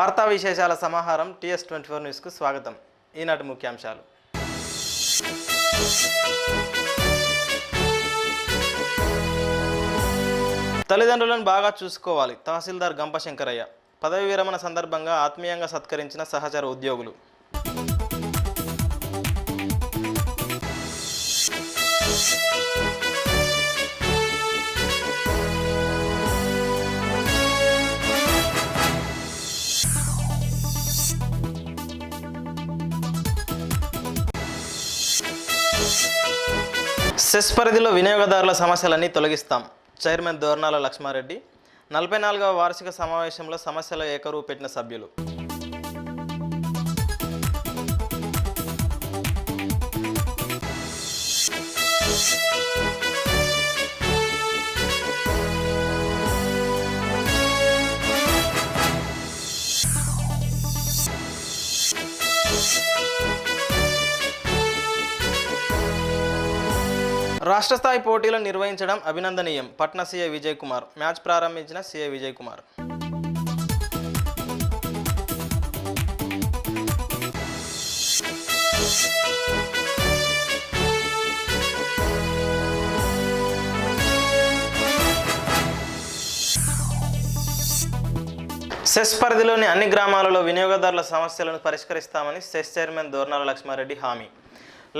వార్తా విశేషాల సమాహారం TS24 న్యూస్కు స్వాగతం. ఈనాటి ముఖ్యాంశాలు. తల్లిదండ్రులను బాగా చూసుకోవాలి. తహసీల్దార్ గంప శంకరయ్య. పదవి విరమణ సందర్భంగా ఆత్మీయంగా సత్కరించిన సహచర ఉద్యోగులు. సెస్ పరిధిలో వినియోగదారుల సమస్యలన్నీ తొలగిస్తాం. చైర్మన్ దోర్నాల లక్ష్మారెడ్డి. 44వ వార్షిక సమావేశంలో సమస్యల ఏకరువు పెట్టిన సభ్యులు. రాష్ట్ర స్థాయి పోటీలను నిర్వహించడం అభినందనీయం. పట్నా సీఐ విజయ్ కుమార్. మ్యాచ్ ప్రారంభించిన సీఐ విజయ్ కుమార్. సెస్ పరిధిలోని అన్ని గ్రామాలలో వినియోగదారుల సమస్యలను పరిష్కరిస్తామని సెస్ చైర్మన్ దోర్నాల లక్ష్మారెడ్డి హామీ.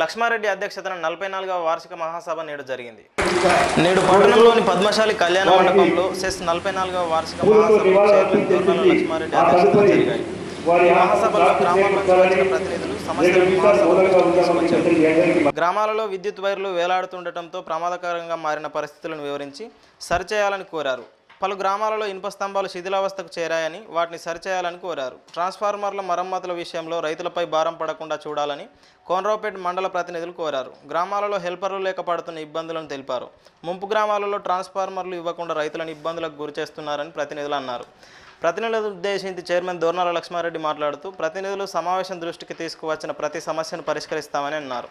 లక్ష్మారెడ్డి అధ్యక్షతన 44వ వార్షిక మహాసభ నేడు జరిగింది. నేడు పట్టణంలోని పద్మశాలి కళ్యాణ మండపంలో సెస్ 44వ వార్షిక మహాసభ చైర్మన్ దోర్నాల లక్ష్మారెడ్డి అధ్యక్షతన జరిగాయి. ఈ మహాసభలో గ్రామాల నుంచి వచ్చిన ప్రతినిధులు సమస్యలు గ్రామాలలో విద్యుత్ వైర్లు వేలాడుతుండటంతో ప్రమాదకరంగా మారిన పరిస్థితులను వివరించి సరిచేయాలని కోరారు. పలు గ్రామాలలో ఇనుప స్తంభాలు శిథిలావస్థకు చేరాయని వాటిని సరిచేయాలని కోరారు. ట్రాన్స్ఫార్మర్ల మరమ్మతుల విషయంలో రైతులపై భారం పడకుండా చూడాలని కోనరావుపేట మండల ప్రతినిధులు కోరారు. గ్రామాలలో హెల్పర్లు లేక పడుతున్న ఇబ్బందులను తెలిపారు. ముంపు గ్రామాలలో ట్రాన్స్ఫార్మర్లు ఇవ్వకుండా రైతులను ఇబ్బందులకు గురిచేస్తున్నారని ప్రతినిధులు అన్నారు. ప్రతినిధులను ఉద్దేశించి చైర్మన్ దోర్నాల లక్ష్మారెడ్డి మాట్లాడుతూ ప్రతినిధులు సమావేశం దృష్టికి తీసుకువచ్చిన ప్రతి సమస్యను పరిష్కరిస్తామని అన్నారు.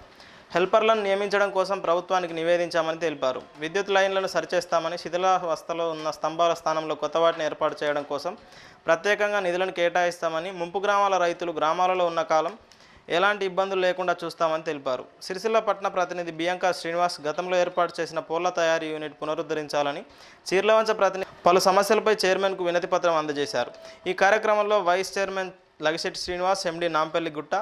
హెల్పర్లను నియమించడం కోసం ప్రభుత్వానికి నివేదించామని తెలిపారు. విద్యుత్ లైన్లను సరిచేస్తామని, శిథిలావస్థలో ఉన్న స్తంభాల స్థానంలో కొత్త వాటిని ఏర్పాటు చేయడం కోసం ప్రత్యేకంగా నిధులను కేటాయిస్తామని, ముంపు గ్రామాల రైతులు గ్రామాలలో ఉన్న కాలం ఎలాంటి ఇబ్బందులు లేకుండా చూస్తామని తెలిపారు. సిరిసిల్ల పట్టణ ప్రతినిధి బియాంకా శ్రీనివాస్ గతంలో ఏర్పాటు చేసిన పూల తయారీ యూనిట్ పునరుద్ధరించాలని, చీర్లవంచ ప్రతినిధి పలు సమస్యలపై చైర్మన్కు వినతి పత్రం అందజేశారు. ఈ కార్యక్రమంలో వైస్ చైర్మన్ లగిశెట్టి శ్రీనివాస్, ఎండి నాంపల్లి గుట్ట,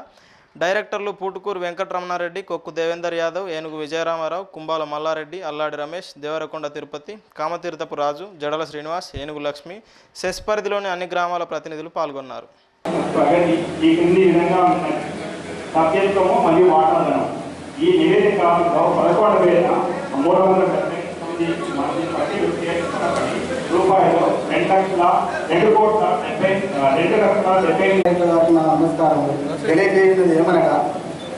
డైరెక్టర్లు పూటుకూరు వెంకటరమణారెడ్డి, కొక్కు దేవేందర్ యాదవ్, ఏనుగు విజయరామారావు, కుంబాల మల్లారెడ్డి, అల్లాడి రమేష్, దేవరకొండ తిరుపతి, కామతీర్థపు రాజు, జడల శ్రీనివాస్, ఏనుగు లక్ష్మి, సెస్ పరిధిలోని అన్ని గ్రామాల ప్రతినిధులు పాల్గొన్నారు. నమస్కారం. తెలియజేయడం ఏమనగా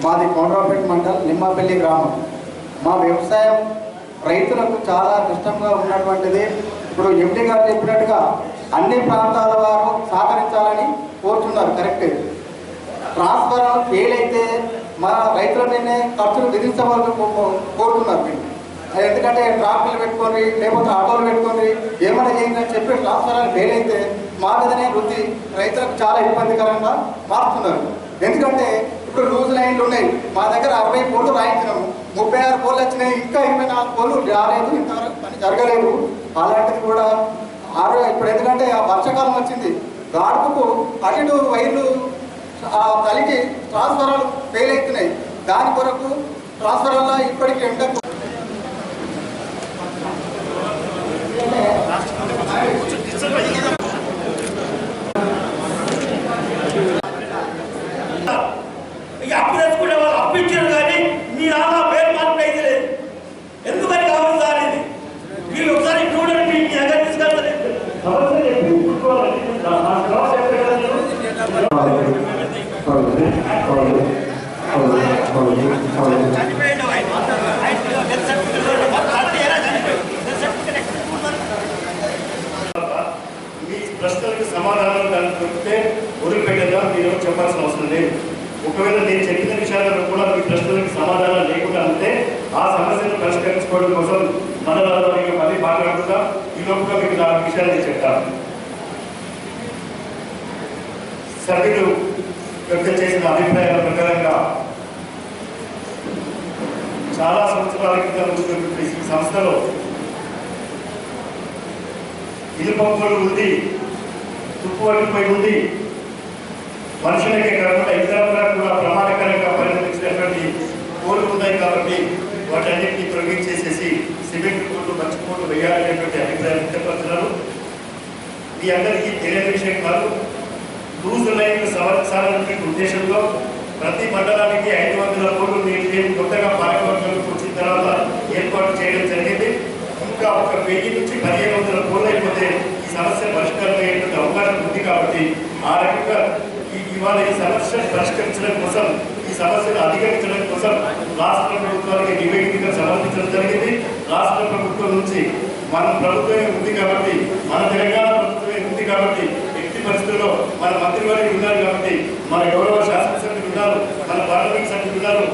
మాది కోనరావుపేట మండలం నిమ్మపల్లి గ్రామం. మా వ్యవసాయం రైతులకు చాలా కష్టంగా ఉన్నటువంటిది. ఇప్పుడు ఎండి గారు చెప్పినట్టుగా అన్ని ప్రాంతాల వారు సహకరించాలని కోరుతున్నారు. కరెక్ట్. ట్రాన్స్ఫర్ ఫెయిల్ అయితే మా రైతుల మీదనే ఖర్చులు విధించవాలని కోరుతున్నారు. ఎందుకంటే ట్రాక్టర్లు పెట్టుకొని లేకపోతే ఆటోలు పెట్టుకొని ఏమైనా చేయిందని చెప్పి ట్రాన్స్ఫర్ ఫెయిల్ అయితే మా మీదనే వృత్తి రైతులకు చాలా ఇబ్బందికరంగా మారుతున్నారు. ఎందుకంటే ఇప్పుడు లూజ్ లైన్లు ఉన్నాయి. మా దగ్గర 60 పోలు రాయించినాము, 36 పోలు వచ్చినాయి, ఇంకా 24 పోలు రాలేదు, ఇంతవరకు పని జరగలేదు. అలాంటిది కూడా ఇప్పుడు ఎందుకంటే ఆ వర్షాకాలం వచ్చింది, గాడుపుకు అటు వైర్లు కలిగి ట్రాన్స్ఫరాలు ఫెయిల్ అవుతున్నాయి. దాని కొరకు ట్రాన్స్ఫరాల్లో ఇప్పటికీ ఎండకు అప్పించారు కానీ మీ నాన్న పేరు మార్పు అయితే లేదు. ఎందుకని కావాలి సార్ ఇది? మీరు ఒకసారి చూడండి, మీ దగ్గర తీసుకెళ్ళలేదు. మీ ప్రశ్నలకు సమాధానం కనుక్కుంటే వదిలిపెట్టేదా మీరు చెప్పాల్సిన అవసరం లేదు. ఒకవేళ నేను చెప్పిన విషయాలను కూడా మీ ప్రశ్నలకు సమాధానం లేకుండా ఉంటే ఆ సమస్యను పరిష్కరించుకోవడం కోసం మండలాల్లో మళ్ళీ మాట్లాడుకుందాం. ఈ లోపల మీకు 4 విషయాలు నేను చెప్తాను. సభ్యులు వ్యక్తం చేసిన అభిప్రాయాల ప్రకారంగా చాలా సంవత్సరాల క్రితం ఉన్నటువంటి ఈ సంస్థలో ఇనుప ఉంది, తుప్పు పట్టిపోయి ఉంది, మనుషులకే కాకుండా ఇతరులకు కూడా ప్రమాదకరంగా పరిణమించినటువంటి కోళ్ళు ఉన్నాయి. కాబట్టి వాటన్నిటినీ తొలగించేసేసి సిమెంట్ కోళ్ళు, మంచి కోళ్ళు వేయాలనేటువంటి అభిప్రాయం వ్యక్తపరుస్తున్నారు. మీ అందరికీ తెలియని విషయం కాదు, లూజ్ లైన్లు సవరించాలనే ఉద్దేశంలో ప్రతి మండలానికి 500 కోళ్ళు నేను కొత్తగా పాలకవర్గంలోకి వచ్చిన తర్వాత ఏర్పాటు చేయడం జరిగింది. ఇంకా ఒక 1000 నుంచి 1500 కోళ్ళు అయిపోతే ఈ సమస్య పరిష్కారం అయ్యేటువంటి అవకాశం ఉంది. కాబట్టి ఆ రకంగా ఇవాళ ఈ సమస్యను పరిష్కరించడం కోసం, ఈ సమస్యను అధిగమించడం కోసం రాష్ట్ర ప్రభుత్వానికి నివేదిక సమర్పించడం జరిగింది. రాష్ట్ర ప్రభుత్వం నుంచి మన ప్రభుత్వమే ఉంది కాబట్టి, మన తెలంగాణ ప్రభుత్వమే ఉంది కాబట్టి, ఎట్టి పరిస్థితుల్లో మన మంత్రివర్యులు ఉన్నారు కాబట్టి, మన గౌరవ శాసనసభ్యులు ఉన్నారు, మన పార్లమెంట్ సభ్యులు ఉన్నారు,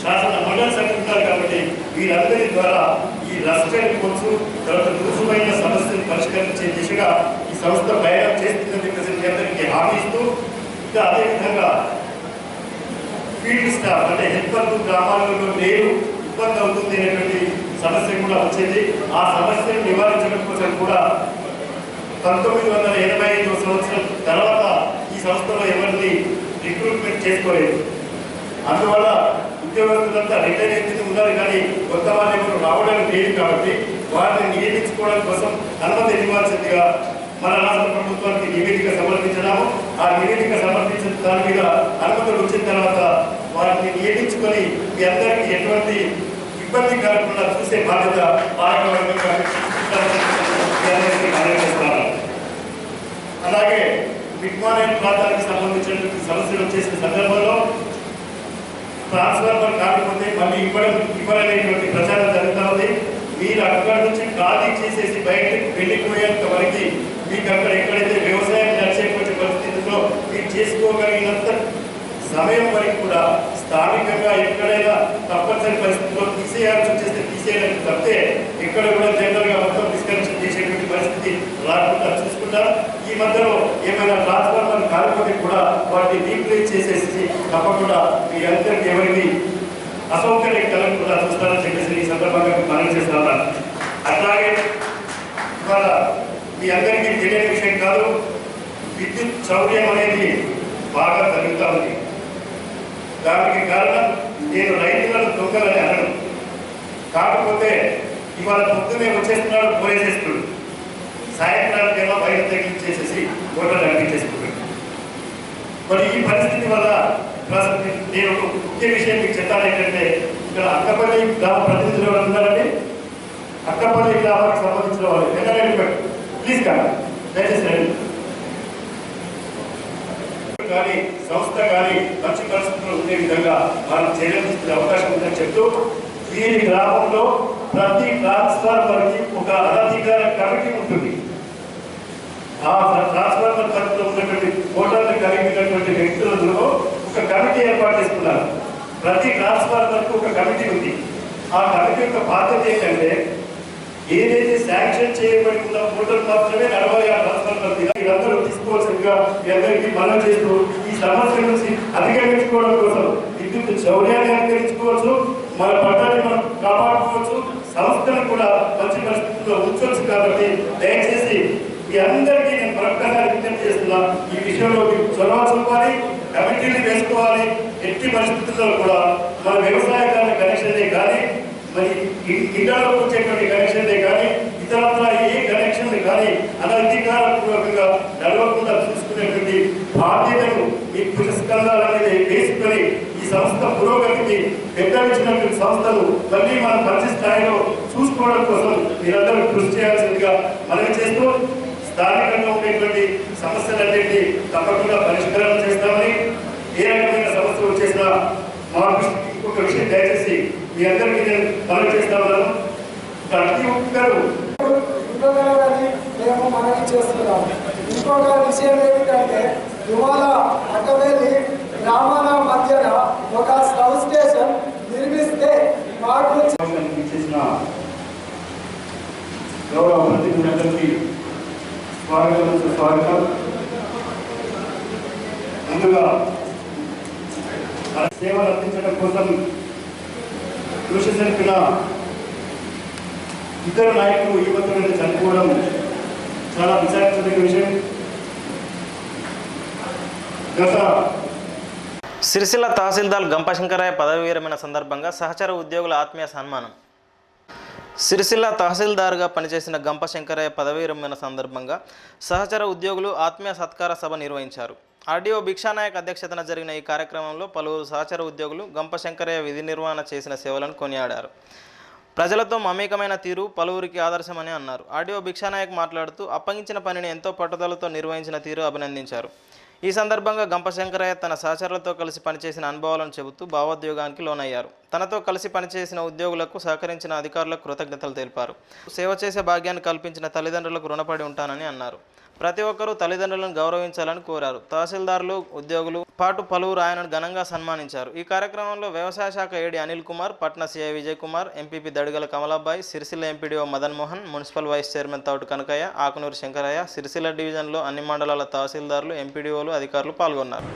శాసన మండలి సభ్యులు ఉన్నారు కాబట్టి వీరందరి ద్వారా ఈ రాష్ట్రాన్ని కొంచెం తర్వాత రుజువైన సమస్యను పరిష్కరించే దిశగా ఈ సంస్థ ప్రయాణం చేస్తుందని చెప్పేసి మీ అందరికీ హామీ ఇస్తూ, ఇంకా అదేవిధంగా ఫీల్డ్ స్టాఫ్ అంటే హెల్పర్లు గ్రామాలలో లేరు, ఇబ్బంది అవుతుంది అనేటువంటి సమస్య కూడా వచ్చింది. ఆ సమస్యను నివారించడం కోసం కూడా 1985 సంవత్సరం తర్వాత ఈ సంస్థలో ఎవరిని రిక్రూట్మెంట్ చేసుకోలేదు. అందువల్ల ఉద్యోగస్తులంతా రిటైర్ అయితే ఉన్నారు, కానీ కొత్త వాళ్ళు ఎవరు రావడానికి లేదు. కాబట్టి వారిని నియమించుకోవడం కోసం అనుమతి ఇవ్వాల్సిందిగా మన రాష్ట్ర ప్రభుత్వానికి నివేదిక సమర్పించినాము. ఆ నివేదిక సమర్పించిన దాని మీద అనుమతులు వచ్చిన తర్వాత వారిని నియమించుకొని మీ అందరికీ ఎటువంటి ఇబ్బంది కలగకుండా చూసే బాధ్యత పాలకవర్గంగా నిర్వహిస్తున్నారు. అలాగే మిడ్మానేట్ ప్రాంతానికి సంబంధించినటువంటి సమస్యలు వచ్చేసిన సందర్భంలో ట్రాన్స్ఫార్మర్ కాకపోతే మళ్ళీ ఇవ్వడనేటువంటి ప్రచారం జరుగుతూ ఉంది. మీరు అక్కడి నుంచి ఖాళీ చేసేసి బయటకు వెళ్ళిపోయేంత వరకు మీకు అక్కడ ఎక్కడైతే వ్యవసాయం నడిచేటువంటి పరిస్థితుల్లో మీరు చేసుకోగలిగినంత సమయం వరకు కూడా స్థానికంగా ఎక్కడైనా తప్పనిసరి పరిస్థితుల్లో తీసేయాల్సి వచ్చేస్తే తీసేయడానికి తప్పితే ఎక్కడ కూడా జనరల్గా మొత్తం డిస్కనెక్షన్ చేసేటువంటి పరిస్థితి రాకుండా చూసుకుంటారు. ఈ మధ్యలో ఏమైనా ట్రాన్స్ఫార్మర్ కాకపోతే కూడా వాటిని రీప్లేస్ చేసేసి తప్పకుండా మీ అందరికీ ఎవరికి అసౌకర్యం కలగకుండా చూస్తారని చెప్పేసి ఈ సందర్భంగా మనం చేస్తున్నారు. అట్లాగే ఇవాళ మీ అందరికీ తెలియని విషయం కాదు, విద్యుత్ చౌర్యం అనేది బాగా జరుగుతూ ఉంది. దానికి కారణం నేను రైతులను దొంగలని అనను, కాకపోతే ఇవాళ పొద్దునే వచ్చేస్తున్నాడు, పోయేసేస్తున్నాడు, సాయంత్రానికి ఏమో బయట తగ్గించేసేసి ఓటర్లు అనిపించేసుకుంటాడు. మరి ఈ పరిస్థితి వల్ల నేను ఒక ముఖ్య విషయం మీకు చెప్పాలి ఏంటంటే, ఇక్కడ అక్కపల్లి గ్రామ ప్రతినిధులు ఎవరు ఉన్నారండి? అక్కపల్లి గ్రామానికి సంబంధించిన వాళ్ళు ఎన్నో ప్లీజ్ కానీ దయచేసి రండి. కానీ సంస్థ కానీ మంచి పరిస్థితుల్లో ఉండే విధంగా మనం చర్యలు తీసుకునే అవకాశం ఉందని చెప్తూ, వీరి గ్రామంలో ప్రతి ట్రాన్స్ఫార్మర్కి ఒక అనధికార కమిటీ ఉంటుంది. ఆ ట్రాన్స్ఫార్మర్ పరిధిలో ఉన్నటువంటి ఓటర్లు కలిగినటువంటి వ్యక్తులలో ఒక కమిటీ ఏర్పాటు చేసుకున్నారు. ప్రతి ట్రాన్స్ఫార్మర్కి ఒక కమిటీ ఉంది. ఆ కమిటీ యొక్క బాధ్యత ఏంటంటే, ఏదైతే శాంక్షన్ చేయబడి ఉన్న ఓటర్లు మాత్రమే నడవాలి ఆ ట్రాన్స్ఫార్మర్ మీద. మీరందరూ తీసుకోవాల్సిందిగా మీ అందరికీ మనం చేస్తూ, ఈ సమస్య నుంచి అధిగమించుకోవడం కోసం విద్యుత్ చౌర్యాన్ని అధిగమించుకోవచ్చు, మన పట్టాన్ని మనం కాపాడుకోవచ్చు, సంస్థను కూడా మంచి పరిస్థితుల్లో ఉంచవచ్చు. కాబట్టి దయచేసి మీ అందరికీ నేను మరొకసారి విజ్ఞప్తి చేస్తున్నా, ఈ విషయంలో మీకు చొరవ చూపాలి, కమిటీలు వేసుకోవాలి. ఎట్టి పరిస్థితుల్లో కూడా మన వ్యవసాయకారుల కనెక్షన్లే కానీ, మరి ఇళ్లలో వచ్చేటువంటి కనెక్షన్లే కానీ, ఇతరత్ర ఏ కనెక్షన్లు కానీ అనధికారపూర్వకంగా నడవకుండా చూసుకునేటువంటి బాధ్యతను ఈ పురస్కారాల మీద వేసుకొని ఈ సంస్థ పురోగతికి పెద్దలిచ్చినటువంటి సంస్థను మళ్ళీ మనం మంచి స్థాయిలో చూసుకోవడం కోసం మీరందరూ కృషి చేయాల్సిందిగా మనవి చేస్తూ, స్థానికంగా ఉండేటువంటి సమస్యలన్నింటినీ తప్పకుండా పరిష్కారం చేస్తామని, ఏ రకమైన సమస్య వచ్చేసినా మా ఇంకొక విషయం దయచేసి మీ అందరికీ నేను మనవి చేస్తా ఉన్నాను. ప్రతి ఒక్కరు ఇవ్వగలరని మేము మనవి చేస్తున్నాము. ఇంకొక విషయం ఏమిటంటే, ఇవాళ అక్కవెళ్ళి గ్రామాల మధ్యన ఒక సబ్ స్టేషన్ నిర్మిస్తే మాకు చేసిన గౌరవ ప్రతినిధులందరికీ స్వాగతం. ముందుగా సేవలు అందించడం కోసం కృషి జరిపిన ఇద్దరు నాయకులు యువతులను చనిపోవడం చాలా విచారించదగ్గ విషయం. గత సిరిసిల్ల తహసీల్దార్ గంపశంకరయ్య పదవి విరమణ సందర్భంగా సహచర ఉద్యోగుల ఆత్మీయ సన్మానం. సిరిసిల్ల తహసీల్దార్గా పనిచేసిన గంపశంకరయ్య పదవి విరమణ సందర్భంగా సహచర ఉద్యోగులు ఆత్మీయ సత్కార సభ నిర్వహించారు. ఆర్డీఓ భిక్షానాయక్ అధ్యక్షతన జరిగిన ఈ కార్యక్రమంలో పలువురు సహచర ఉద్యోగులు గంపశంకరయ్య విధి నిర్వహణ చేసిన సేవలను కొనియాడారు. ప్రజలతో మమేకమైన తీరు పలువురికి ఆదర్శమని అన్నారు. ఆర్డీఓ భిక్షానాయక్ మాట్లాడుతూ అప్పగించిన పనిని ఎంతో పట్టుదలతో నిర్వహించిన తీరు అభినందించారు. ఈ సందర్భంగా గంపశంకరయ్య తన సహచరులతో కలిసి పనిచేసిన అనుభవాలను చెబుతూ భావోద్వేగానికి లోనయ్యారు. తనతో కలిసి పనిచేసిన ఉద్యోగులకు సహకరించిన అధికారులకు కృతజ్ఞతలు తెలిపారు. సేవ చేసే భాగ్యాన్ని కల్పించిన తల్లిదండ్రులకు రుణపడి ఉంటానని అన్నారు. ప్రతి ఒక్కరూ తల్లిదండ్రులను గౌరవించాలని కోరారు. తహసీల్దార్లు, ఉద్యోగులు పాటు పలువురు ఆయనను ఘనంగా సన్మానించారు. ఈ కార్యక్రమంలో వ్యవసాయ శాఖ ఏడీ అనిల్ కుమార్, పట్న CI Vijay Kumar, MPP Dadigala Kamalabai, Sircilla MPDO Madan Mohan, municipal vice chairman Thoutu Kanakaiah, Akunuru Shankaraiah, Sircilla డివిజన్లో అన్ని మండలాల తహసీల్దార్లు, ఎంపీడీఓలు, అధికారులు పాల్గొన్నారు.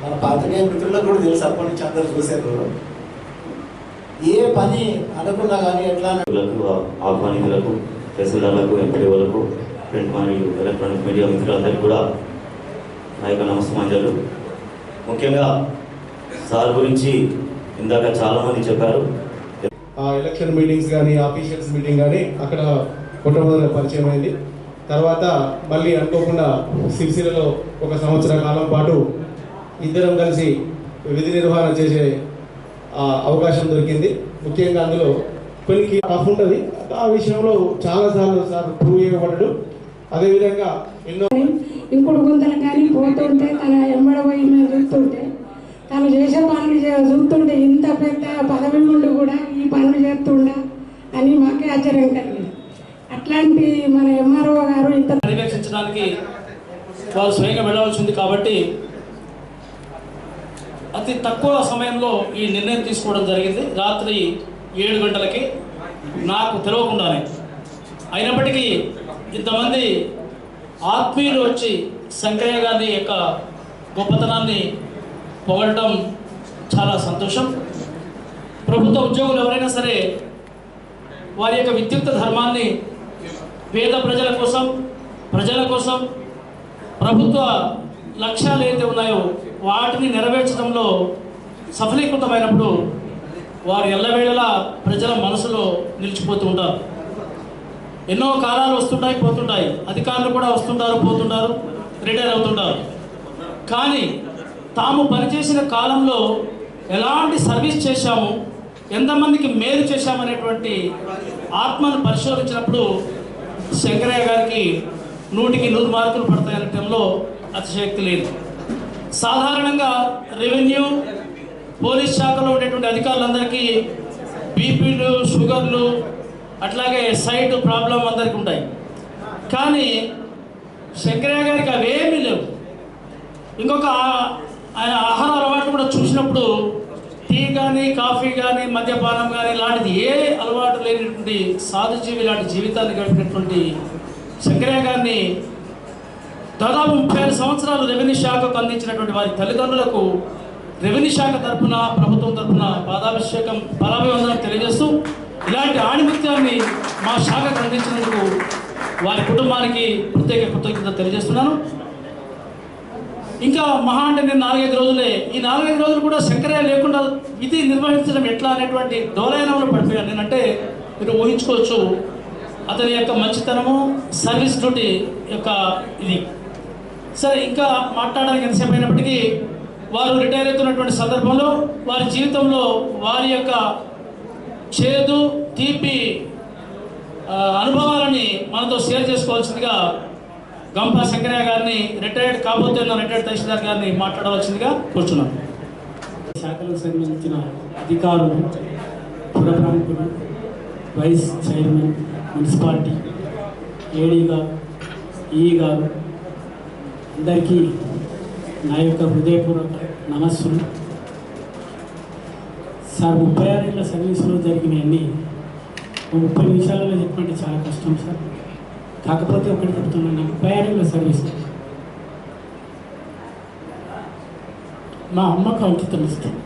మన పాత్రికేయ మిత్రులకు కూడా తెలుసు, అప్పటి నుంచి అందరూ చూశారు. ఏ పని అనుకున్నా కానీ ఎట్లా ఆహ్వానితులకు, తహసీల్దార్లకు, ఎంపీడీఓలకు, ప్రింట్ మరియు ఎలక్ట్రానిక్ మీడియా మిత్రులందరికీ కూడా నా యొక్క నమస్కారాలు. ముఖ్యంగా సార్ గురించి ఇందాక చాలామంది చెప్పారు. ఎలక్షన్ మీటింగ్స్ కానీ, ఆఫీషియల్స్ మీటింగ్ కానీ అక్కడ మొట్టమొదటి పరిచయం అయింది. తర్వాత మళ్ళీ అనుకోకుండా సిరిసిల్లలో 1 సంవత్సర కాలం పాటు ఇద్దరం కలిసి విధి నిర్వహణ చేసే అవకాశం దొరికింది. ముఖ్యంగా అందులో కొన్ని టఫ్ ఉంటుంది. ఆ విషయంలో చాలాసార్లు సార్ ప్రూవ్ చేయబడ్డాడు. అదేవిధంగా ఎన్నో ఇప్పుడు గుంతలు కానీ పోతుంటే తన ఎంబడబోయి చూస్తుంటే తను చేసే పనులు చూస్తుంటే ఇంత పెద్ద పదవి నుండి కూడా ఈ పనులు చేస్తుండా అని మాకే ఆశ్చర్యం కలిగింది. అట్లాంటి మన ఎంఆర్ఓ గారు ఇంత పర్యవేక్షించడానికి వారు స్వయంగా వెళ్ళవలసింది కాబట్టి అతి తక్కువ సమయంలో ఈ నిర్ణయం తీసుకోవడం జరిగింది. రాత్రి 7 గంటలకి నాకు తెలియకుండానే. అయినప్పటికీ ఇంతమంది ఆత్మీయులు వచ్చి శంకరయ్య గారి యొక్క గొప్పతనాన్ని పొగడటం చాలా సంతోషం. ప్రభుత్వ ఉద్యోగులు ఎవరైనా సరే వారి యొక్క విద్యుక్త ధర్మాన్ని పేద ప్రజల కోసం ప్రభుత్వ లక్ష్యాలు ఏదైతే ఉన్నాయో వాటిని నెరవేర్చడంలో సఫలీకృతమైనప్పుడు వారు ఎల్లవేళలా ప్రజల మనసులో నిలిచిపోతూ ఉంటారు. ఎన్నో కాలాలు వస్తుంటాయి, పోతుంటాయి. అధికారులు కూడా వస్తుంటారు, పోతుంటారు, రిటైర్ అవుతుంటారు. కానీ తాము పనిచేసిన కాలంలో ఎలాంటి సర్వీస్ చేశాము, ఎంతమందికి మేలు చేశామనేటువంటి ఆత్మను పరిశోధించినప్పుడు శంకరయ్య గారికి 100కి 100 మార్కులు పడతాయనటంలో అతిశయోక్తి లేదు. సాధారణంగా రెవెన్యూ, పోలీస్ శాఖలో ఉండేటువంటి అధికారులందరికీ బీపీలు, షుగర్లు, అట్లాగే సైట్ ప్రాబ్లం అందరికీ ఉంటాయి. కానీ శంకరయ్య గారికి అవేమీ లేవు. ఇంకొక ఆయన ఆహార అలవాటు కూడా చూసినప్పుడు టీ కానీ, కాఫీ కానీ, మద్యపానం కానీ ఇలాంటిది ఏ అలవాటు లేనటువంటి సాధుజీవి లాంటి జీవితాన్ని గడిపినటువంటి శంకరయ్య గారిని దాదాపు 35 సంవత్సరాలు రెవెన్యూ శాఖకు అందించినటువంటి వారి తల్లిదండ్రులకు రెవెన్యూ శాఖ తరఫున, ప్రభుత్వం తరఫున పాదాభివందనం తెలియజేస్తూ ఇలాంటి ఆణిముత్యాన్ని మా శాఖకు అందించినందుకు వారి కుటుంబానికి ప్రత్యేక కృతజ్ఞత తెలియజేస్తున్నాను. ఇంకా మహా అంటే నేను 4-5 రోజులే, ఈ 4-5 రోజులు కూడా శంకరయ్య లేకుండా విధి నిర్వహించడం ఎట్లా అనేటువంటి డోలయనంలో పడిపోయాను. నేనంటే మీరు ఊహించుకోవచ్చు అతని యొక్క మంచితనము, సర్వీస్ డ్యూటీ యొక్క ఇది. సరే, ఇంకా మాట్లాడడానికి ఎంతసేపు అయినప్పటికీ వారు రిటైర్ అవుతున్నటువంటి సందర్భంలో వారి జీవితంలో వారి యొక్క చేదు, తీపి అనుభవాలని మనతో షేర్ చేసుకోవాల్సిందిగా గంప శంకరయ్య గారిని, రిటైర్డ్ కాబోతున్న రిటైర్డ్ తహసీల్దార్ గారిని మాట్లాడవలసిందిగా కూర్చున్నాను. శాఖలకు సంబంధించిన అధికారులు, పుర ప్రముఖులు, వైస్ చైర్మన్, మున్సిపాలిటీ ఏడీ గారు, ఈ గారు అందరికీ నా యొక్క హృదయపూర్వక నమస్సులు. సార్ 36 ఏళ్ళ సర్వీసులో జరిగినవన్నీ 30 నిమిషాలలో చెప్పండి చాలా కష్టం సార్. కాకపోతే ఒకటి చెప్తున్నాను, 36 ఏళ్ళ సర్వీస్ మా అమ్మకు అంకితం ఇస్తాను.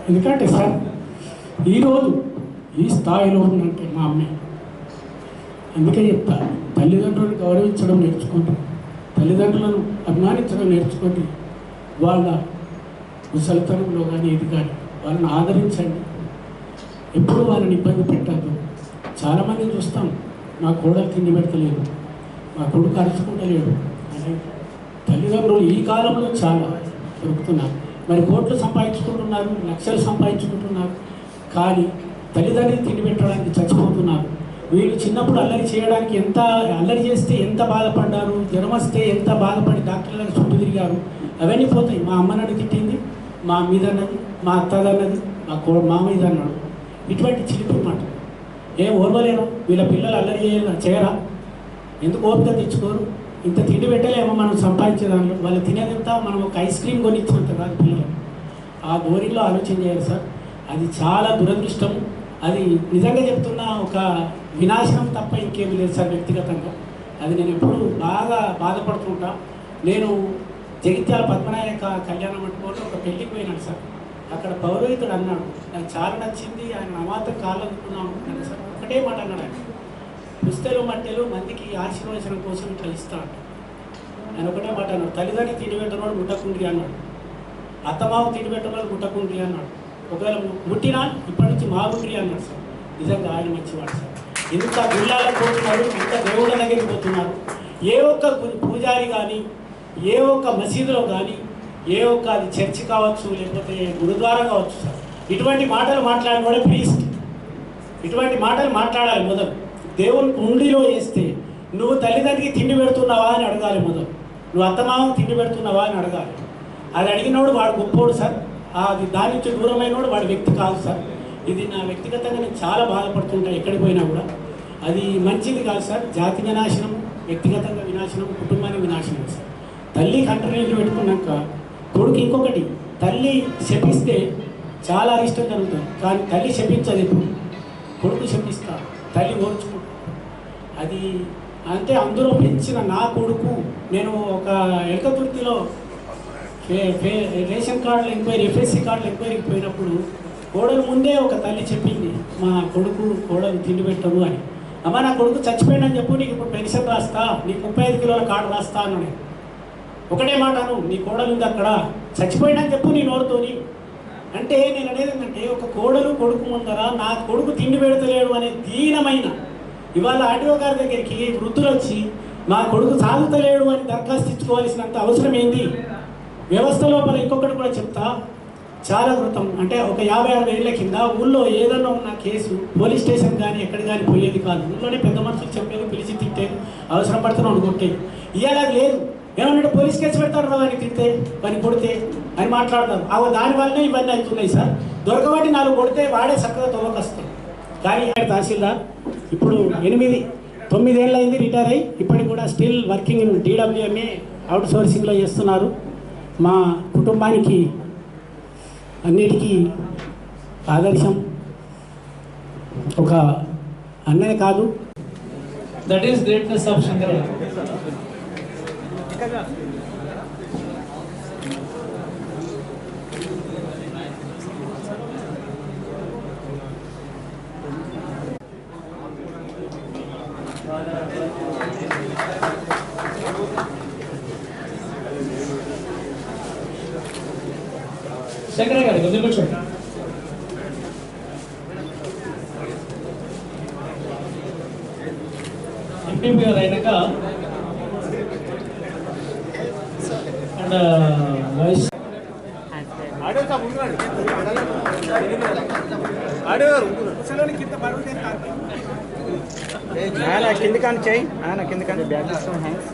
ఎందుకంటే సార్ ఈరోజు ఈ స్థాయిలో ఉందంటే మా అమ్మే. అందుకే చెప్తా, తల్లిదండ్రులను గౌరవించడం నేర్చుకోండి, తల్లిదండ్రులను అభిమానించడం నేర్చుకోండి. వాళ్ళ ముసలితనంలో కానీ ఇది కానీ వాళ్ళని ఆదరించండి, ఎప్పుడు వాళ్ళని ఇబ్బంది పెట్టద్దు. చాలామంది చూస్తాం, మా కోడలు తిండి పెడతలేదు, మా కొడుకు అరుచుకుంటలేడు అని తల్లిదండ్రులు ఈ కాలంలో చాలా దొరుకుతున్నారు. మరి కోట్లు సంపాదించుకుంటున్నారు, లక్షలు సంపాదించుకుంటున్నారు, కానీ తల్లిదండ్రులు తిండి పెట్టడానికి చచ్చిపోతున్నారు. వీళ్ళు చిన్నప్పుడు అల్లరి చేయడానికి ఎంత అల్లరి చేస్తే ఎంత బాధపడ్డారు, జ్వరం వస్తే ఎంత బాధపడి డాక్టర్లకు చుట్టూ తిరిగారు. అవన్నీ పోతాయి. మా అమ్మ నన్ను తిట్టింది, మా మీద అన్నది, మా అత్తదన్నది, మా మీద అన్నాడు. ఇటువంటి చిలిపి మాట ఏం ఓర్వలేరు. వీళ్ళ పిల్లలు అల్లరి చేయరా? ఎందుకు ఓపిక తెచ్చుకోరు? ఇంత తిండి పెట్టలేమో మనం సంపాదించే దానిలో. వాళ్ళు తినేదంతా మనం ఒక ఐస్ క్రీమ్ కొనిచ్చినంత కాదు పిల్లలు. ఆ ధోరణిలో ఆలోచన చేయాలి సార్. అది చాలా దురదృష్టం. అది నిజంగా చెప్తున్నా, ఒక వినాశనం తప్ప ఇంకేమీ లేదు సార్. వ్యక్తిగతంగా అది నేను ఎప్పుడు బాగా బాధపడుతుంటా. నేను జగిత్యాల పద్మనాయక కళ్యాణ మండపంలో ఒక పెళ్లికి పోయినాను సార్. అక్కడ పౌరోహితుడు అన్నాడు, నాకు చాలా నచ్చింది, ఆయన అమాతం కావాలనుకున్నాను అన్నాడు సార్. ఒకటే మాట అన్నాడు ఆయన, పుస్తలు మట్టెలు మందికి ఆశీర్వచనం కోసం ఇట్లా ఇస్తా అంట. ఆయన ఒకటే మాట అన్నాడు, తల్లిదండ్రులు తిండి పెట్టినవాడు ముట్టకుండ్రి అన్నాడు, అత్తమావు తిండి పెట్టినవాడు ముట్టకుండ్రి అన్నాడు, ఒకవేళ ముట్టినా ఇప్పటి నుంచి మాగుండ్రి అన్నాడు సార్. నిజంగా ఆయన మంచివాడు సార్. ఇంత గుళ్ళాలకు పోతున్నారు, ఇంత దేవుళ్ళ దగ్గరికి పోతున్నారు. ఏ ఒక్క పూజారి కానీ, ఏ ఒక్క మసీదులో కానీ, ఏ ఒక్క అది చర్చి కావచ్చు, లేకపోతే గురుద్వారా కావచ్చు సార్, ఇటువంటి మాటలు మాట్లాడినవాడే ప్రీస్ట్. ఇటువంటి మాటలు మాట్లాడాలి మొదలు. దేవుని ఉండిలో వేస్తే నువ్వు తల్లిదండ్రికి తిండి పెడుతున్నావా అని అడగాలి మొదలు. నువ్వు అత్తమామ తిండి పెడుతున్నావా అని అడగాలి. అది అడిగినోడు వాడు గొప్పోడు సార్. అది దాని నుంచి దూరమైనోడు వాడి వ్యక్తి కాదు సార్. ఇది నా వ్యక్తిగతంగా నేను చాలా బాధపడుతుంటాను ఎక్కడికి పోయినా కూడా. అది మంచిది కాదు సార్. జాతి వినాశనం, వ్యక్తిగతంగా వినాశనం, కుటుంబానికి వినాశనం సార్. తల్లి కంట్రోల్ పెట్టుకున్నాక కొడుకు ఇంకొకటి, తల్లి శపిస్తే చాలా ఇష్టం జరుగుతుంది, కానీ తల్లి శపించదు. ఎప్పుడు కొడుకు శపిస్తా, తల్లి ఓర్చుకుంటా. అది అంటే అందులో పెంచిన నా కొడుకు. నేను ఒక ఎలకతుర్తిలో రేషన్ కార్డుల ఎంక్వైరీ, ఎఫ్ఎస్సి కార్డుల ఎంక్వైరీకి పోయినప్పుడు కోడలు ముందే ఒక తల్లి చెప్పింది, మా కొడుకు కోడలు తిండి పెట్టము అని. అమ్మ నా కొడుకు చచ్చిపోయాడని చెప్పు, నీకు ఇప్పుడు పెన్షన్ రాస్తా, నీకు 35 కిలోల కార్డు రాస్తా అన్నాడు. ఒకటే మాటను, నీ కోడలు ఉంది అక్కడ, చచ్చిపోయాడని చెప్పు నీ నోరుతోని. అంటే నేను అనేది ఏంటంటే, ఒక కోడలు కొడుకు ముందర నా కొడుకు తిండి పెడతలేడు అనే దీనమైన, ఇవాళ ఆర్టీఓ గారి దగ్గరికి వృద్ధులు వచ్చి మా కొడుకు సాగుతలేడు అని దరఖాస్తు ఇచ్చుకోవాల్సినంత అవసరం ఏంది? వ్యవస్థ లోపల ఇంకొకటి కూడా చెప్తా. చాలా క్రితం అంటే ఒక 50-60 ఏళ్ల కింద ఊళ్ళో ఏదన్నా ఉన్న కేసు పోలీస్ స్టేషన్ కానీ ఎక్కడికి కానీ పోయేది కాదు. ఊళ్ళోనే పెద్ద మనుషులు చెప్పేది, పిలిచి తిట్టేది, అవసరం పడుతున్నాడు కొట్టేది. ఇవాళ లేదు. ఏమన్నా పోలీస్ కేసు పెడతారు వాడిని తిడితే, వాడిని కొడితే అని మాట్లాడతారు. దానివల్లనే ఇవన్నీ అవుతున్నాయి సార్. దొరకబట్టి 4 కొడితే వాడే చక్కగా తవ్వకొస్తాడు. కానీ తహసీల్దార్ ఇప్పుడు 8-9 ఏళ్ళు అయింది రిటైర్ అయ్యి, ఇప్పటికి కూడా స్టిల్ వర్కింగ్ ఇన్ DWMA అవుట్ సోర్సింగ్లో చేస్తున్నారు. మా కుటుంబానికి అన్నిటికీ ఆదర్శం. ఒక అన్నయ్య కాదు. That is greatness of Shankaraiah. Shankaraiah garu కొంచెం కూర్చోండి. ఎంపీపీ గారు అయినాక అండ్ వైస్ కింది కానీ చేయి, కింది కానీ బ్యాగ్ తీసుకొని హ్యాండ్స్.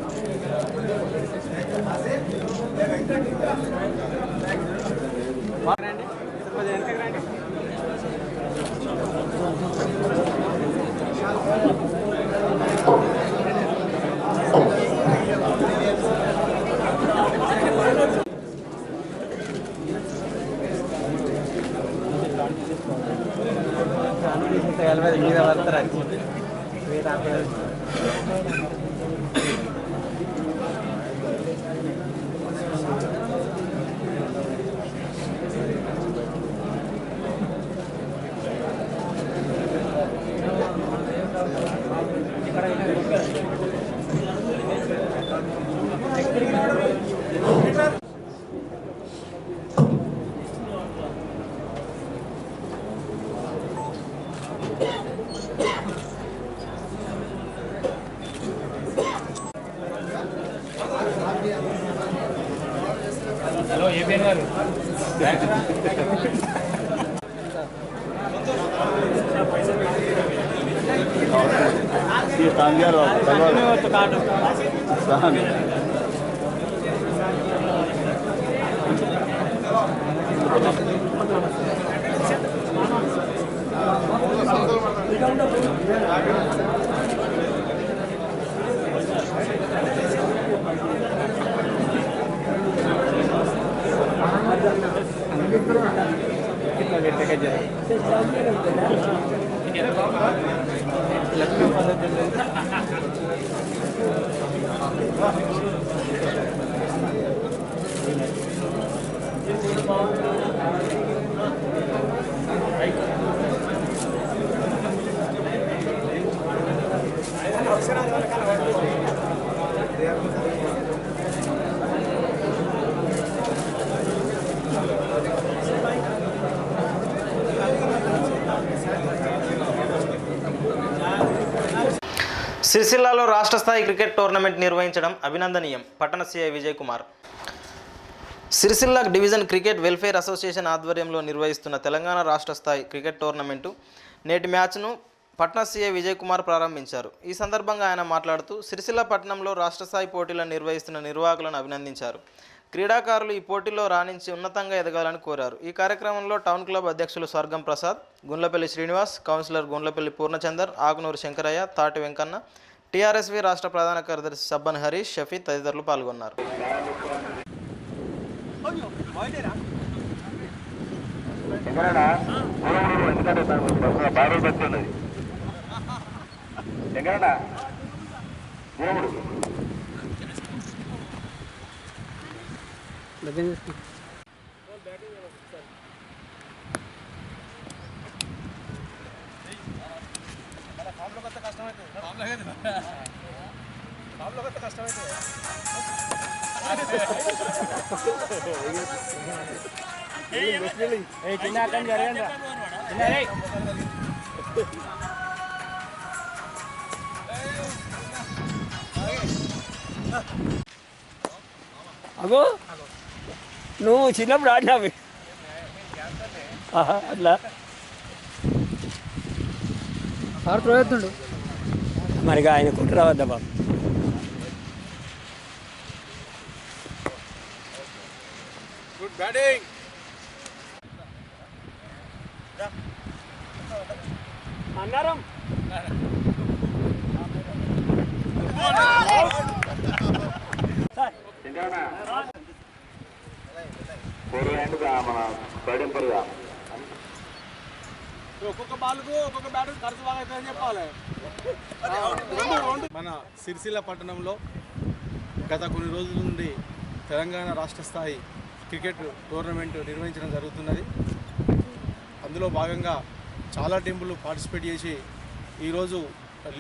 మీద పడతారు. సిరిసిల్లలో రాష్ట్ర స్థాయి క్రికెట్ టోర్నమెంట్ నిర్వహించడం అభినందనీయం. పట్టణ CI Vijay Kumar. Sircilla division cricket welfare association ఆధ్వర్యంలో నిర్వహిస్తున్న తెలంగాణ రాష్ట్ర స్థాయి క్రికెట్ టోర్నమెంటు నేటి మ్యాచ్ను పట్నా సిఐ విజయ్ కుమార్ ప్రారంభించారు. ఈ సందర్భంగా ఆయన మాట్లాడుతూ సిరిసిల్ల పట్టణంలో రాష్ట్ర స్థాయి పోటీలను నిర్వహిస్తున్న నిర్వాహకులను అభినందించారు. క్రీడాకారులు ఈ పోటీల్లో రాణించి ఉన్నతంగా ఎదగాలని కోరారు. ఈ కార్యక్రమంలో టౌన్ క్లబ్ అధ్యక్షులు స్వర్గం ప్రసాద్, గుండ్లపల్లి శ్రీనివాస్, కౌన్సిలర్ గుండ్లపల్లి పూర్ణచందర్, ఆకునూరు శంకరయ్య, తాటి వెంకన్న, టీఆర్ఎస్వి రాష్ట్ర ప్రధాన కార్యదర్శి సబ్బన్ హరీష్, షఫీ తదితరులు పాల్గొన్నారు. అగో నువ్వు చిన్నప్పుడు ఆడినావి అట్లా ఆడుతుండు మరి ఆయన కుట్ర రావద్దా బాబు. Good batting. అన్నారం ఒక్కొక్క బాల్కు ఒక్కొక్క బ్యాటర్ ఖర్చు బాగా అవుతుందని చెప్పాలి. మన సిరిసిల్ల పట్టణంలో గత కొన్ని రోజుల నుండి తెలంగాణ రాష్ట్ర స్థాయి క్రికెట్ టోర్నమెంట్ నిర్వహించడం జరుగుతున్నది. అందులో భాగంగా చాలా టీములు పార్టిసిపేట్ చేసి ఈరోజు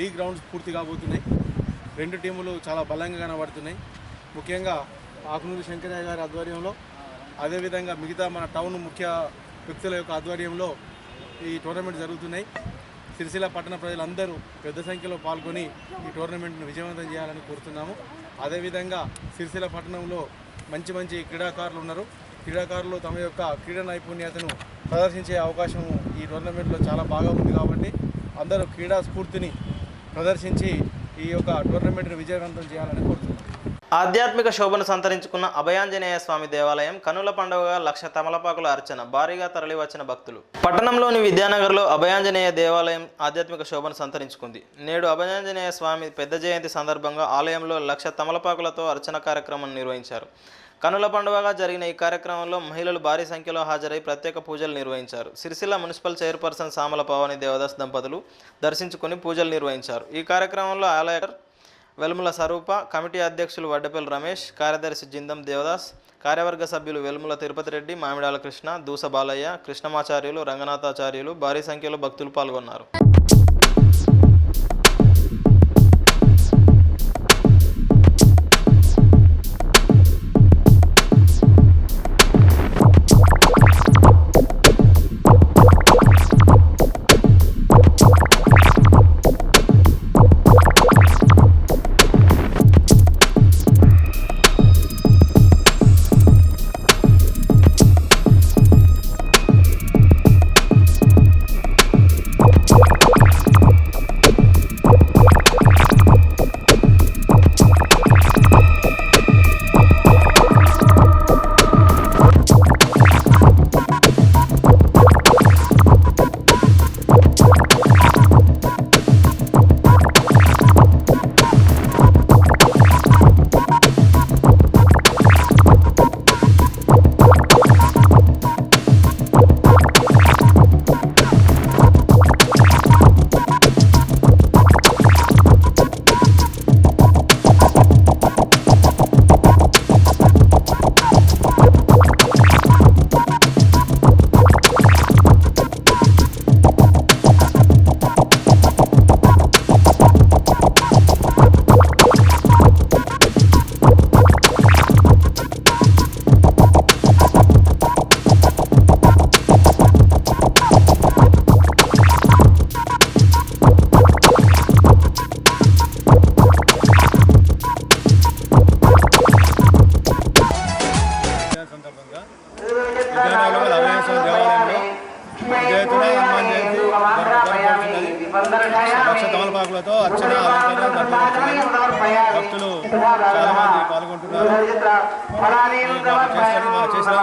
లీగ్ రౌండ్స్ పూర్తి కాబోతున్నాయి. 2 టీములు చాలా బలంగా కనబడుతున్నాయి. ముఖ్యంగా ఆకునూరు శంకరయ్య గారి ఆధ్వర్యంలో, అదేవిధంగా మిగతా మన టౌన్ ముఖ్య వ్యక్తుల యొక్క ఆధ్వర్యంలో ఈ టోర్నమెంట్ జరుగుతున్నాయి. సిరిసిల్ల పట్టణ ప్రజలందరూ పెద్ద సంఖ్యలో పాల్గొని ఈ టోర్నమెంట్ను విజయవంతం చేయాలని కోరుతున్నాము. అదేవిధంగా సిరిసిల్ల పట్టణంలో మంచి మంచి క్రీడాకారులు ఉన్నారు. క్రీడాకారులు తమ యొక్క క్రీడా నైపుణ్యతను ప్రదర్శించే అవకాశం ఈ టోర్నమెంట్లో చాలా బాగా ఉంది. కాబట్టి అందరూ క్రీడా స్ఫూర్తిని ప్రదర్శించి ఈ యొక్క టోర్నమెంట్ను విజయవంతం చేయాలని కోరుతున్నాం. ఆధ్యాత్మిక శోభను సంతరించుకున్న అభయాంజనేయ స్వామి దేవాలయం కనుల పండుగగా 1,00,000 తమలపాకుల అర్చన, భారీగా తరలివచ్చిన భక్తులు. పట్టణంలోని విద్యానగర్లో అభయాంజనేయ దేవాలయం ఆధ్యాత్మిక శోభను సంతరించుకుంది. నేడు అభయాంజనేయ స్వామి పెద్ద జయంతి సందర్భంగా ఆలయంలో 1,00,000 తమలపాకులతో అర్చన కార్యక్రమం నిర్వహించారు. కనుల పండుగగా జరిగిన ఈ కార్యక్రమంలో మహిళలు భారీ సంఖ్యలో హాజరై ప్రత్యేక పూజలు నిర్వహించారు. సిరిసిల్ల మున్సిపల్ చైర్పర్సన్ సామల పవాని దేవదాస్ దంపతులు దర్శించుకుని పూజలు నిర్వహించారు. ఈ కార్యక్రమంలో ఆలయ వెల్ముల స్వరూప, కమిటీ అధ్యక్షులు వడ్డపల్లి రమేష్, కార్యదర్శి జిందం దేవదాస్, కార్యవర్గ సభ్యులు వెల్ముల తిరుపతి రెడ్డి, మామిడాల కృష్ణ, దూస బాలయ్య, కృష్ణమాచార్యులు, రంగనాథాచార్యులు, భారీ సంఖ్యలో భక్తులు పాల్గొన్నారు. హనుమాన్ జయంతి లక్ష తమలపాకులతో అర్చన భక్తులు చాలా మంది పాల్గొంటున్నారు. చేసిన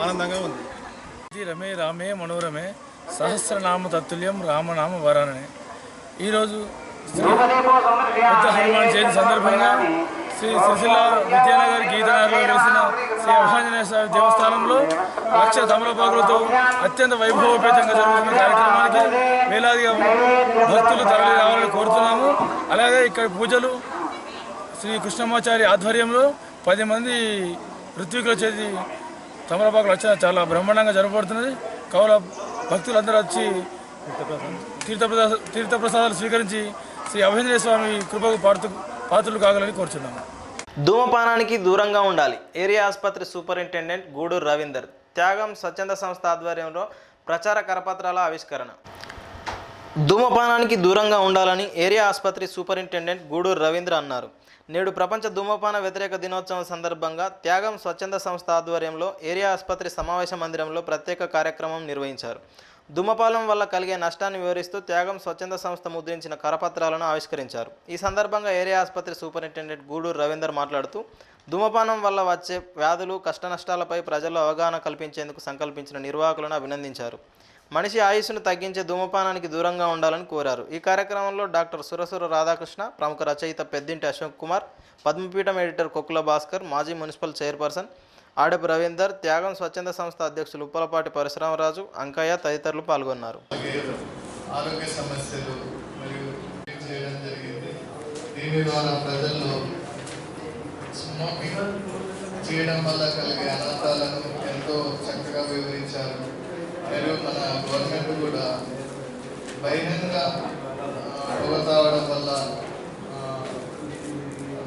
ఆనందంగా ఉంది. రమే రామే మనోరమే సహస్రనామ తత్తుల్యం రామనామ వరాననే. ఈరోజు పెద్ద హనుమాన్ జయంతి సందర్భంగా శ్రీ సిరిసిల్ల విద్యానగర్ గీతానగర్లో వేసిన శ్రీ అభయాంజనేయ స్వామి దేవస్థానంలో లక్ష తమలపాకులతో అత్యంత వైభవపేతంగా జరుగుతున్న కార్యక్రమానికి వేలాదిగా భక్తులు తరలి రావాలని కోరుతున్నాము. అలాగే ఇక్కడ పూజలు శ్రీ కృష్ణమాచారి ఆధ్వర్యంలో 10 మంది ఋత్వికుల చేతి తమలపాకులు వచ్చిన చాలా బ్రహ్మాండంగా జరగబడుతున్నది. కావున భక్తులందరూ వచ్చి తీర్థప్రసాదాలు స్వీకరించి శ్రీ అభయాంజనేయ స్వామి కృపకు పాత్రలు కాగలని కోరుచున్నాము. ధూమపానానికి దూరంగా ఉండాలి. ఏరియా ఆసుపత్రి సూపరింటెండెంట్ గూడూరు రవీందర్. త్యాగం స్వచ్ఛంద సంస్థ ఆధ్వర్యంలో ప్రచార కరపత్రాల ఆవిష్కరణ. ధూమపానానికి దూరంగా ఉండాలని ఏరియా ఆసుపత్రి సూపరింటెండెంట్ గూడూరు రవీంద్ర అన్నారు. నేడు ప్రపంచ ధూమపాన వ్యతిరేక దినోత్సవం సందర్భంగా త్యాగం స్వచ్ఛంద సంస్థ ఆధ్వర్యంలో ఏరియా ఆసుపత్రి సమావేశ మందిరంలో ప్రత్యేక కార్యక్రమం నిర్వహించారు. ధూమపానం వల్ల కలిగే నష్టాన్ని వివరిస్తూ త్యాగం స్వచ్ఛంద సంస్థ ముద్రించిన కరపత్రాలను ఆవిష్కరించారు. ఈ సందర్భంగా ఏరియా ఆసుపత్రి సూపరింటెండెంట్ గూడూరు రవీందర్ మాట్లాడుతూ ధూమపానం వల్ల వచ్చే వ్యాధులు కష్టనష్టాలపై ప్రజల్లో అవగాహన కల్పించేందుకు సంకల్పించిన నిర్వాహకులను అభినందించారు. మనిషి ఆయుస్సును తగ్గించే ధూమపానానికి దూరంగా ఉండాలని కోరారు. ఈ కార్యక్రమంలో డాక్టర్ సురసుర రాధాకృష్ణ, ప్రముఖ రచయిత పెద్దింటి అశోక్ కుమార్, పద్మపీఠం ఎడిటర్ కొక్కుల భాస్కర్, మాజీ మున్సిపల్ చైర్పర్సన్ ఆడపు రవీందర్, త్యాగం స్వచ్ఛంద సంస్థ అధ్యక్షులు ఉప్పలపాటి పరశురామరాజు, అంకయ్య తదితరులు పాల్గొన్నారు. ఆరోగ్య సమస్యలు మరియు చేయడం జరిగింది. దీని ద్వారా ప్రజల్లో స్మోకింగ్ చేయడం వల్ల కలిగే అనంతాలను ఎంతో చక్కగా వివరించారు. మరియు మన గవర్నమెంట్ కూడా బహిరంగ పొగ తాగడం వల్ల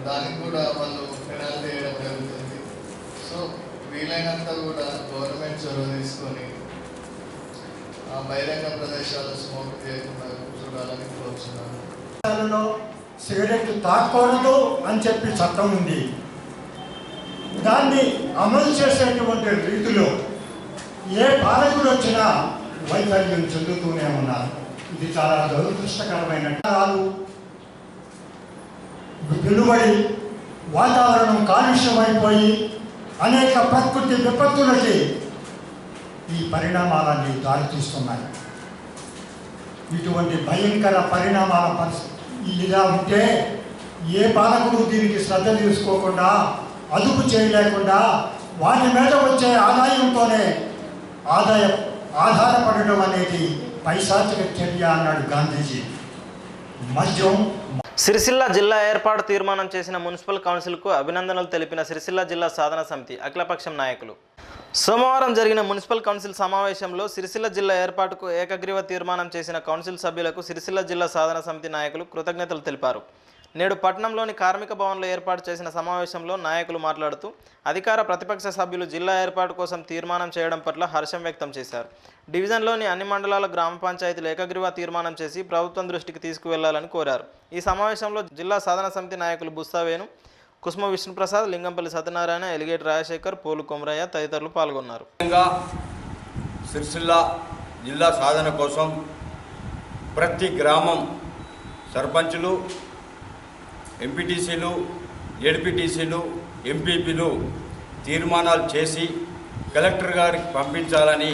దానికి కూడా వాళ్ళు పెనాల్టీ వేయడం జరుగుతుంది. సో వీలైనంత కూడా గవర్నమెంట్ చొరవ తీసుకొని బహిరంగ ప్రదేశాల్లో స్మోక్ చేయకుండా చూడాలని కోరుతున్నాను. సిగరెట్ తాగకూడదు అని చెప్పి చట్టం ఉంది. దాన్ని అమలు చేసేటువంటి రీతిలో ఏ పాలకుడు వచ్చినా వైఫల్యం చెందుతూనే ఉన్నారు. ఇది చాలా దురదృష్టకరమైన వెలువడి వాతావరణం కాలుష్యమైపోయి అనేక ప్రకృతి విపత్తులకి ఈ పరిణామాలన్నీ దారితీస్తున్నాయి. ఇటువంటి భయంకర పరిణామాల ఇలా ఉంటే ఏ పాలకుడు దీనికి శ్రద్ధ తీసుకోకుండా అదుపు చేయలేకుండా వాటి మీద వచ్చే ఆదాయంతోనే ఆధారపడడం అనేది పైశాచిక చర్య అన్నాడు గాంధీజీ. మద్యం. సిరిసిల్ల జిల్లా ఏర్పాటు తీర్మానం చేసిన మున్సిపల్ కౌన్సిల్కు అభినందనలు తెలిపిన సిరిసిల్ల జిల్లా సాధన సమితి అఖిలపక్షం నాయకులు. సోమవారం జరిగిన మున్సిపల్ కౌన్సిల్ సమావేశంలో సిరిసిల్ల జిల్లా ఏర్పాటుకు ఏకగ్రీవ తీర్మానం చేసిన కౌన్సిల్ సభ్యులకు సిరిసిల్ల జిల్లా సాధన సమితి నాయకులు కృతజ్ఞతలు తెలిపారు. నేడు పట్టణంలోని కార్మిక భవన్లో ఏర్పాటు చేసిన సమావేశంలో నాయకులు మాట్లాడుతూ అధికార ప్రతిపక్ష సభ్యులు జిల్లా ఏర్పాటు కోసం తీర్మానం చేయడం పట్ల హర్షం వ్యక్తం చేశారు. డివిజన్లోని అన్ని మండలాల గ్రామ పంచాయతీలు ఏకగ్రీవ తీర్మానం చేసి ప్రభుత్వం దృష్టికి తీసుకువెళ్లాలని కోరారు. ఈ సమావేశంలో జిల్లా సాధన సమితి నాయకులు బుస్సావేణు, కుసుమ విష్ణుప్రసాద్, లింగంపల్లి సత్యనారాయణ, ఎలిగేటి రాజశేఖర్, పోలు కొమరయ్య తదితరులు పాల్గొన్నారు. సిరిసిల్ల జిల్లా సాధన కోసం ప్రతి గ్రామం సర్పంచులు, ఎంపీటీసీలు, జెడ్పీటీసీలు, ఎంపీపీలు తీర్మానాలు చేసి కలెక్టర్ గారికి పంపించాలని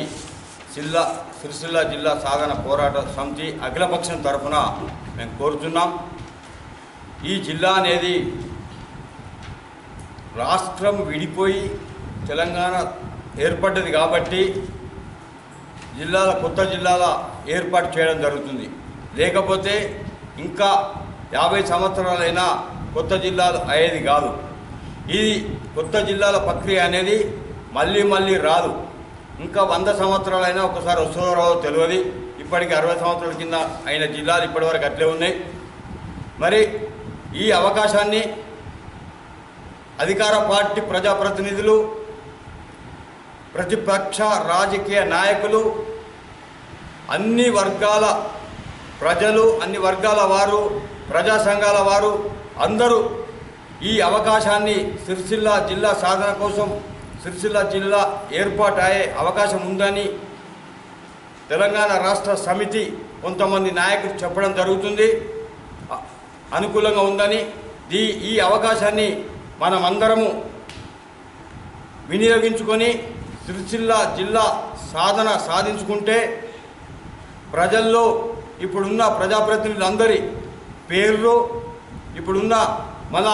సిరిసిల్ల జిల్లా సాధన పోరాట సమితి అఖిలపక్షం తరఫున మేము కోరుతున్నాం. ఈ జిల్లా అనేది రాష్ట్రం విడిపోయి తెలంగాణ ఏర్పడ్డది కాబట్టి కొత్త జిల్లాల ఏర్పాటు చేయడం జరుగుతుంది. లేకపోతే ఇంకా 50 సంవత్సరాలైనా కొత్త జిల్లాలు అయ్యేది కాదు. ఇది కొత్త జిల్లాల ప్రక్రియ అనేది మళ్ళీ రాదు. ఇంకా 100 సంవత్సరాలైనా ఒకసారి వస్తుందో రాదో తెలియదు. ఇప్పటికీ 60 సంవత్సరాల కింద అయిన జిల్లాలు ఇప్పటివరకు అట్లే ఉన్నాయి. మరి ఈ అవకాశాన్ని అధికార పార్టీ ప్రజాప్రతినిధులు, ప్రతిపక్ష రాజకీయ నాయకులు, అన్ని వర్గాల ప్రజలు, అన్ని వర్గాల వారు, ప్రజా సంఘాల వారు అందరూ ఈ అవకాశాన్ని సిరిసిల్ల జిల్లా సాధన కోసం సిరిసిల్ల జిల్లా ఏర్పాటు అయ్యే అవకాశం ఉందని తెలంగాణ రాష్ట్ర సమితి కొంతమంది నాయకులు చెప్పడం జరుగుతుంది, అనుకూలంగా ఉందని. ఈ అవకాశాన్ని మనమందరము వినియోగించుకొని సిరిసిల్ల జిల్లా సాధించుకుంటే ప్రజల్లో ఇప్పుడున్న ప్రజాప్రతినిధులందరి పేర్లు, ఇప్పుడున్న మన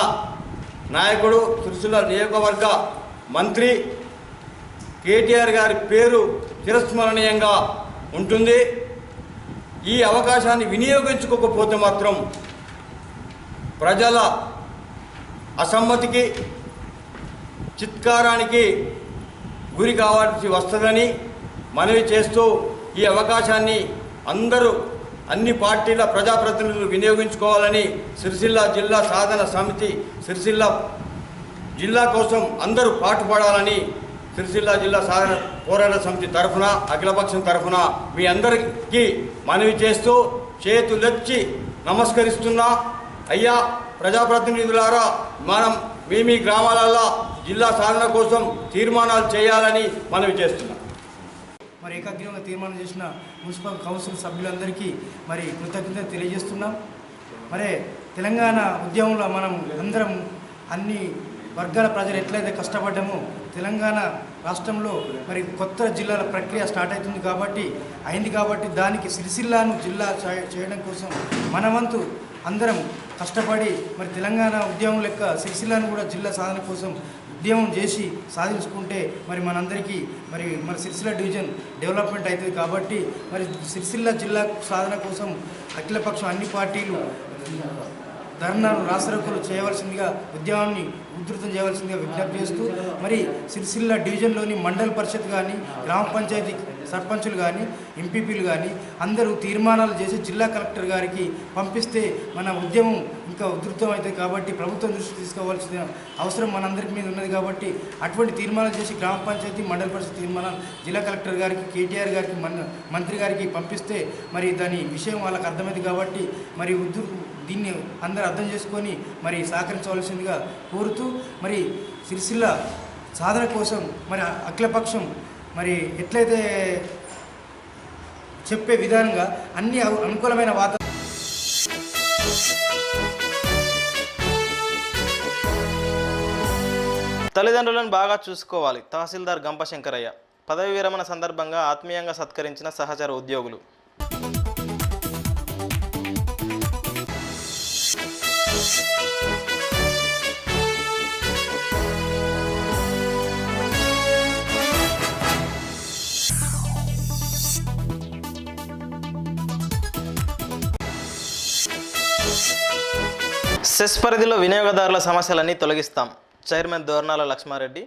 నాయకుడు సిరిసిల్ల నియోజకవర్గ మంత్రి కేటీఆర్ గారి పేరు చిరస్మరణీయంగా ఉంటుంది. ఈ అవకాశాన్ని వినియోగించుకోకపోతే మాత్రం ప్రజల అసమ్మతికి, చిత్కారానికి గురి కావాల్సి వస్తుందని మనవి చేస్తూ ఈ అవకాశాన్ని అందరూ అన్ని పార్టీల ప్రజాప్రతినిధులు వినియోగించుకోవాలని సిరిసిల్ల జిల్లా సాధన సమితి సిరిసిల్ల జిల్లా కోసం అందరూ పాటుపడాలని సిరిసిల్ల జిల్లా సాధన పోరాట సమితి తరఫున, అఖిలపక్షం తరఫున మీ అందరికీ మనవి చేస్తూ చేతులెత్తి నమస్కరిస్తున్నా. అయ్యా ప్రజాప్రతినిధులారా, మనం మీ గ్రామాలలో జిల్లా సాధన కోసం తీర్మానాలు చేయాలని మనవి చేస్తున్నాం. మరి ఏకాగ్రీవంగా తీర్మానం చేసిన మున్సిపల్ కౌన్సిల్ సభ్యులందరికీ మరి కృతజ్ఞత తెలియజేస్తున్నాం. మరి తెలంగాణ ఉద్యమంలో మనం అందరం అన్ని వర్గాల ప్రజలు ఎట్లయితే కష్టపడ్డామో తెలంగాణ రాష్ట్రంలో మరి కొత్త జిల్లాల ప్రక్రియ స్టార్ట్ అయింది కాబట్టి దానికి సిరిసిల్లాను జిల్లా చేయడం కోసం మనవంతు అందరం కష్టపడి మరి తెలంగాణ ఉద్యమం లెక్క సిరిసిల్లాను కూడా జిల్లా సాధన కోసం ఉద్యమం చేసి సాధించుకుంటే మరి మనందరికీ మన సిరిసిల్ల డివిజన్ డెవలప్మెంట్ అవుతుంది. కాబట్టి మరి సిరిసిల్ల జిల్లా సాధన కోసం అఖిలపక్షం అన్ని పార్టీలు ధర్నాలు, రాసరోకలు చేయవలసిందిగా, ఉద్యమాన్ని ఉధృతం చేయవలసిందిగా విజ్ఞప్తి చేస్తూ మరి సిరిసిల్ల డివిజన్లోని మండల పరిషత్ కానీ, గ్రామ పంచాయతీ సర్పంచులు కానీ, ఎంపీపీలు కానీ అందరూ తీర్మానాలు చేసి జిల్లా కలెక్టర్ గారికి పంపిస్తే మన ఉద్యమం ఇంకా ఉధృతం అవుతుంది. కాబట్టి ప్రభుత్వం దృష్టి తీసుకోవాల్సిన అవసరం మనందరికీ మీద ఉన్నది. కాబట్టి అటువంటి తీర్మానాలు చేసి గ్రామ పంచాయతీ, మండల పరిషత్ తీర్మానాలు జిల్లా కలెక్టర్ గారికి, కేటీఆర్ గారికి, మంత్రి గారికి పంపిస్తే మరి దాని విషయం వాళ్ళకి అర్థమైంది. కాబట్టి మరి దీన్ని అందరూ అర్థం చేసుకొని మరి సహకరించవలసిందిగా కోరుతూ మరి సిరిసిల్ల సాధన కోసం మరి అఖిలపక్షం మరి ఎట్లయితే చెప్పే విధానంగా అన్ని అనుకూలమైన తల్లిదండ్రులను బాగా చూసుకోవాలి. తహసీల్దార్ గంప శంకరయ్య పదవి విరమణ సందర్భంగా ఆత్మీయంగా సత్కరించిన సహచర ఉద్యోగులు. సెస్ పరిధిలో వినియోగదారుల సమస్యలన్నీ తొలగిస్తాం. చైర్మన్ దోర్నాల లక్ష్మారెడ్డి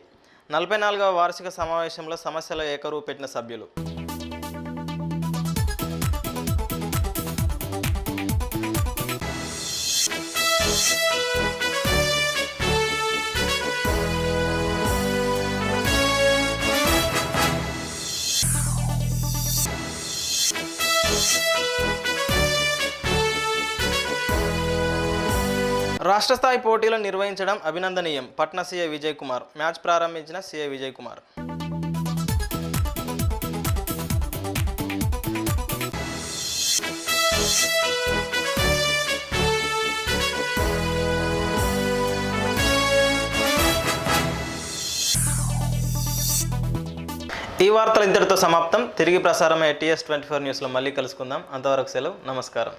44వ వార్షిక సమావేశంలో సమస్యల ఏకరువు పెట్టిన సభ్యులు. రాష్ట్ర స్థాయి పోటీలను నిర్వహించడం అభినందనీయం. పట్నా సీఐ విజయ్ కుమార్. మ్యాచ్ ప్రారంభించిన సీఐ విజయ్ కుమార్. ఈ వార్తలు ఇంతటితో సమాప్తం. తిరిగి ప్రసారమయ్యే TS24 న్యూస్లో మళ్ళీ కలుసుకుందాం. అంతవరకు సెలవు. నమస్కారం.